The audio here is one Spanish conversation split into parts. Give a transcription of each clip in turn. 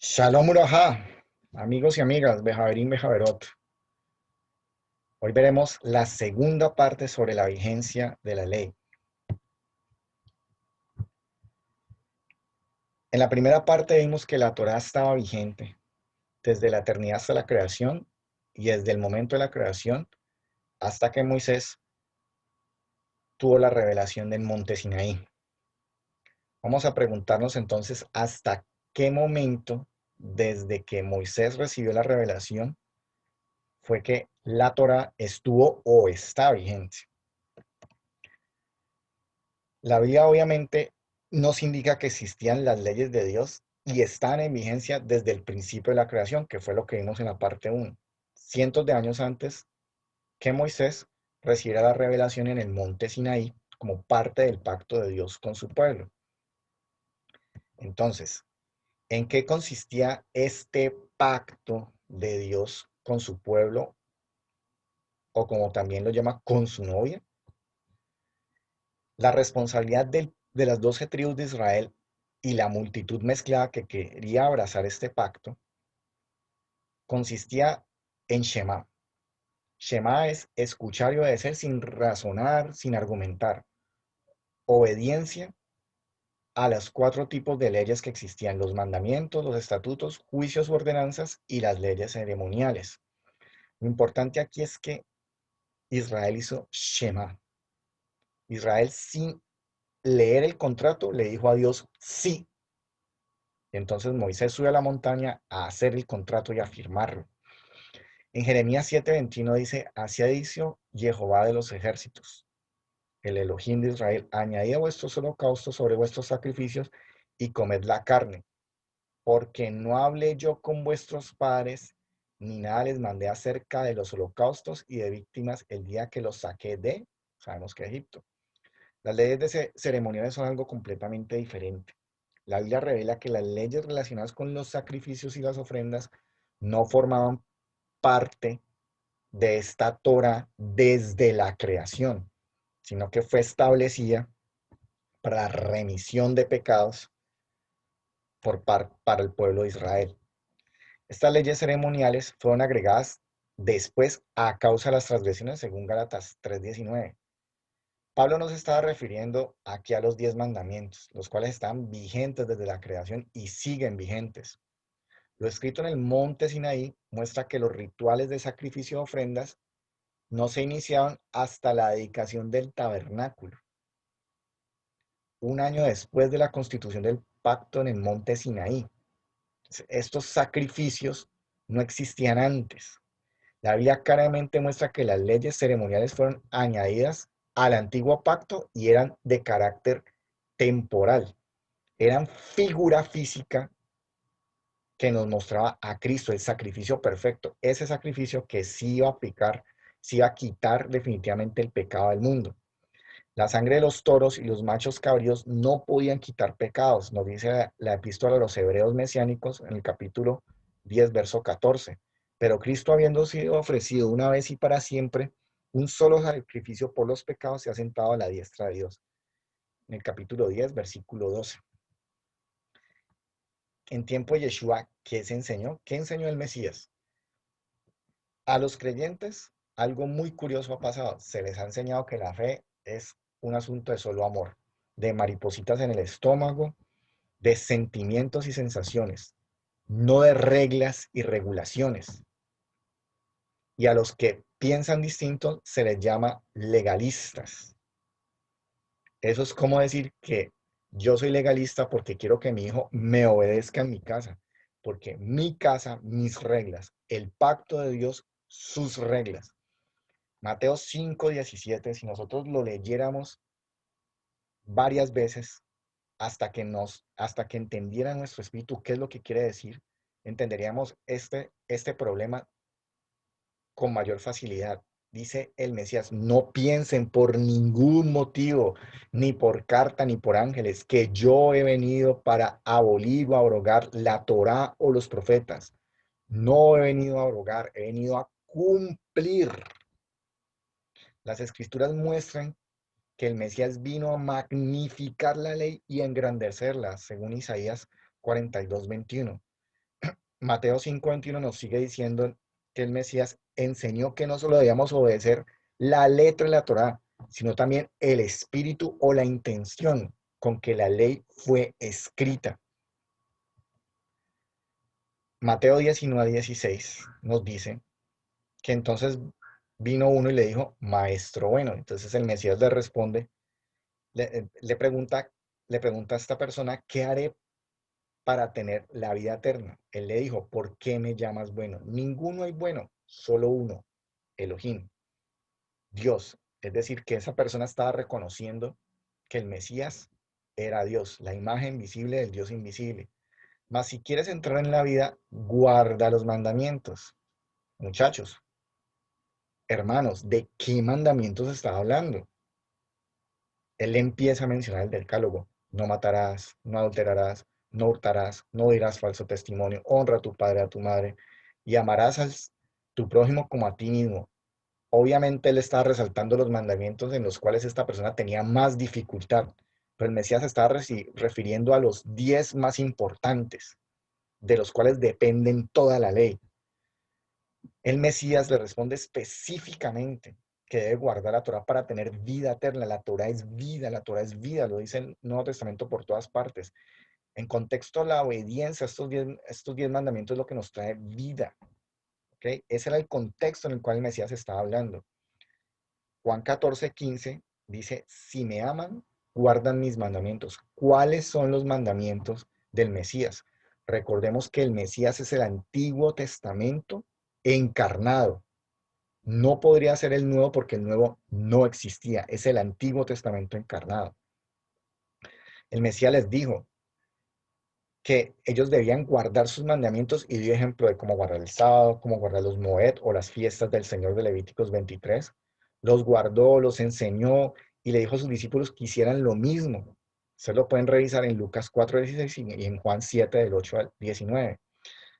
Shalom Uraja, amigos y amigas, Bejaverín Bejaverot. Hoy veremos la segunda parte sobre la vigencia de la ley. En la primera parte vimos que la Torá estaba vigente desde la eternidad hasta la creación y desde el momento de la creación hasta que Moisés tuvo la revelación del monte Sinaí. Vamos a preguntarnos entonces hasta qué momento, desde que Moisés recibió la revelación, fue que la Torá estuvo o está vigente. La Biblia obviamente nos indica que existían las leyes de Dios y están en vigencia desde el principio de la creación, que fue lo que vimos en la parte 1, cientos de años antes que Moisés recibiera la revelación en el monte Sinaí como parte del pacto de Dios con su pueblo. Entonces, ¿en qué consistía este pacto de Dios con su pueblo, o como también lo llama, con su novia? La responsabilidad de las 12 tribus de Israel y la multitud mezclada que quería abrazar este pacto consistía en Shema. Shema es escuchar y obedecer sin razonar, sin argumentar. Obediencia a los 4 tipos de leyes que existían: los mandamientos, los estatutos, juicios u ordenanzas y las leyes ceremoniales. Lo importante aquí es que Israel hizo Shema. Israel, sin leer el contrato, le dijo a Dios sí. Y entonces Moisés sube a la montaña a hacer el contrato y a firmarlo. En Jeremías 7:21 dice: así ha dicho Jehová de los ejércitos, el Elohim de Israel: añadid a vuestros holocaustos sobre vuestros sacrificios y comed la carne, porque no hablé yo con vuestros padres, ni nada les mandé acerca de los holocaustos y de víctimas el día que los saqué de, sabemos que Egipto. Las leyes de ceremoniales son algo completamente diferente. La Biblia revela que las leyes relacionadas con los sacrificios y las ofrendas no formaban parte de esta Torah desde la creación, sino que fue establecida para la remisión de pecados para el pueblo de Israel. Estas leyes ceremoniales fueron agregadas después a causa de las transgresiones, según Gálatas 3:19. Pablo nos estaba refiriendo aquí a los 10 mandamientos, los cuales están vigentes desde la creación y siguen vigentes. Lo escrito en el monte Sinaí muestra que los rituales de sacrificio de ofrendas no se iniciaban hasta la dedicación del tabernáculo, un año después de la constitución del pacto en el monte Sinaí. Estos sacrificios no existían antes. La Biblia claramente muestra que las leyes ceremoniales fueron añadidas al antiguo pacto y eran de carácter temporal. Eran figura física que nos mostraba a Cristo, el sacrificio perfecto, ese sacrificio que sí iba a aplicar, sí iba a quitar definitivamente el pecado del mundo. La sangre de los toros y los machos cabríos no podían quitar pecados, nos dice la epístola a los hebreos mesiánicos en el capítulo 10, verso 14. Pero Cristo, habiendo sido ofrecido una vez y para siempre, un solo sacrificio por los pecados, se ha sentado a la diestra de Dios. En el capítulo 10, versículo 12. En tiempo de Yeshua, ¿qué se enseñó? ¿Qué enseñó el Mesías? A los creyentes, algo muy curioso ha pasado. Se les ha enseñado que la fe es un asunto de solo amor, de maripositas en el estómago, de sentimientos y sensaciones, no de reglas y regulaciones. Y a los que piensan distinto se les llama legalistas. Eso es como decir que yo soy legalista porque quiero que mi hijo me obedezca en mi casa, porque mi casa, mis reglas, el pacto de Dios, sus reglas. Mateo 5:17, si nosotros lo leyéramos varias veces hasta que entendiera nuestro espíritu qué es lo que quiere decir, entenderíamos este problema con mayor facilidad. Dice el Mesías: no piensen por ningún motivo, ni por carta, ni por ángeles, que yo he venido para abolir o abrogar la Torá o los profetas. No he venido a abrogar, he venido a cumplir. Las escrituras muestran que el Mesías vino a magnificar la ley y engrandecerla, según Isaías 42:21. Mateo 5:21 nos sigue diciendo que el Mesías enseñó que no solo debíamos obedecer la letra de la Torá, sino también el espíritu o la intención con que la ley fue escrita. Mateo 19:16 nos dice que entonces vino uno y le dijo, maestro bueno. Entonces el Mesías le responde, le pregunta, a esta persona, ¿qué haré para tener la vida eterna? Él le dijo, ¿por qué me llamas bueno? Ninguno hay bueno, solo uno, Elohim, Dios. Es decir, que esa persona estaba reconociendo que el Mesías era Dios, la imagen visible del Dios invisible. Mas si quieres entrar en la vida, guarda los mandamientos. Muchachos, hermanos, ¿de qué mandamientos estaba hablando? Él empieza a mencionar el decálogo. No matarás, no adulterarás, no hurtarás, no dirás falso testimonio, honra a tu padre, a tu madre, y amarás a tu prójimo como a ti mismo. Obviamente él estaba resaltando los mandamientos en los cuales esta persona tenía más dificultad, pero el Mesías estaba refiriendo a los 10 más importantes, de los cuales dependen toda la ley. El Mesías le responde específicamente que debe guardar la Torah para tener vida eterna. La Torah es vida, la Torah es vida, lo dice el Nuevo Testamento por todas partes. En contexto, la obediencia a estos diez mandamientos es lo que nos trae vida. ¿Okay? Ese era el contexto en el cual el Mesías estaba hablando. Juan 14:15 dice, si me aman, guardan mis mandamientos. ¿Cuáles son los mandamientos del Mesías? Recordemos que el Mesías es el Antiguo Testamento encarnado. No podría ser el nuevo porque el nuevo no existía. Es el Antiguo Testamento encarnado. El Mesías les dijo que ellos debían guardar sus mandamientos y dio ejemplo de cómo guardar el sábado, cómo guardar los Moed o las fiestas del Señor de Levíticos 23. Los guardó, los enseñó y le dijo a sus discípulos que hicieran lo mismo. Ustedes lo pueden revisar en Lucas 4:16 y en Juan 7 del 8 al 19.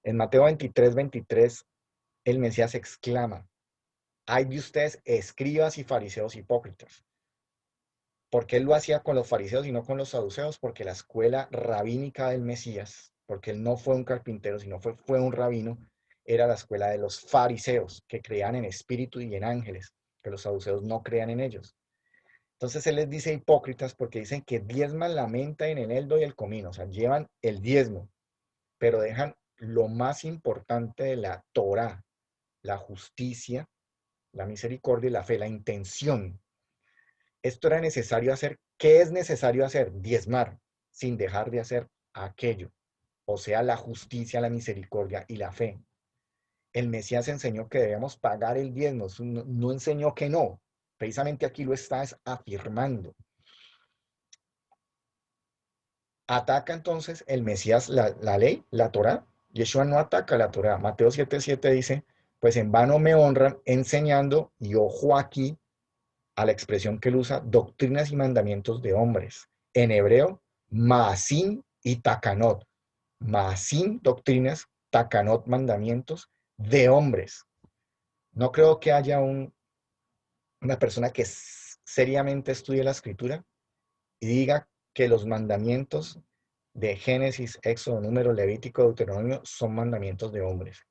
En Mateo 23:23 el Mesías exclama, ay de ustedes, escribas y fariseos hipócritas. ¿Por qué él lo hacía con los fariseos y no con los saduceos? Porque la escuela rabínica del Mesías, porque él no fue un carpintero, sino fue un rabino, era la escuela de los fariseos, que creían en espíritu y en ángeles, que los saduceos no creían en ellos. Entonces él les dice hipócritas porque dicen que diezman la menta en el eneldo y el comino, o sea, llevan el diezmo, pero dejan lo más importante de la Torá, la justicia, la misericordia y la fe, la intención. Esto era necesario hacer. ¿Qué es necesario hacer? Diezmar, sin dejar de hacer aquello. O sea, la justicia, la misericordia y la fe. El Mesías enseñó que debemos pagar el diezmo, no enseñó que no. Precisamente aquí lo está afirmando. Ataca entonces el Mesías la ley, la Torá. Yeshua no ataca la Torá. Mateo 7:7 dice, pues en vano me honran enseñando, y ojo aquí, a la expresión que él usa, doctrinas y mandamientos de hombres. En hebreo, maasim y takanot. Maasim, doctrinas, takanot, mandamientos de hombres. No creo que haya una persona que seriamente estudie la escritura y diga que los mandamientos de Génesis, Éxodo, Número, Levítico, Deuteronomio son mandamientos de hombres.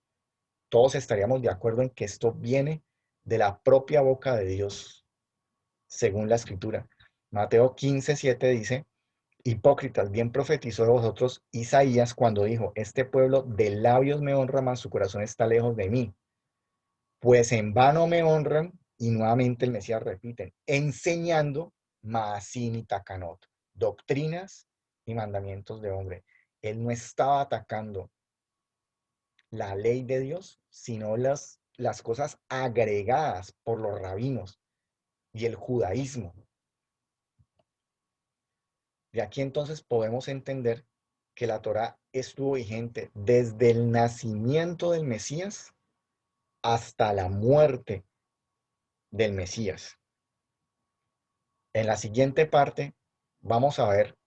Todos estaríamos de acuerdo en que esto viene de la propia boca de Dios, según la escritura. Mateo 15:7 dice, hipócritas, bien profetizó de vosotros Isaías cuando dijo, este pueblo de labios me honra, mas su corazón está lejos de mí. Pues en vano me honran, y nuevamente el Mesías repite, enseñando Maasim y Takanot, doctrinas y mandamientos de hombre. Él no estaba atacando la ley de Dios, sino las cosas agregadas por los rabinos y el judaísmo. De aquí entonces podemos entender que la Torá estuvo vigente desde el nacimiento del Mesías hasta la muerte del Mesías. En la siguiente parte vamos a ver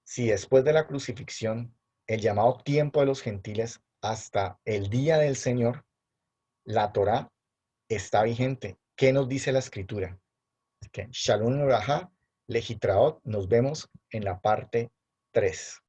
si después de la crucifixión, el llamado tiempo de los gentiles hasta el día del Señor, la Torá está vigente. ¿Qué nos dice la escritura? Shalom Uraja, Lejitraot, nos vemos en la parte 3.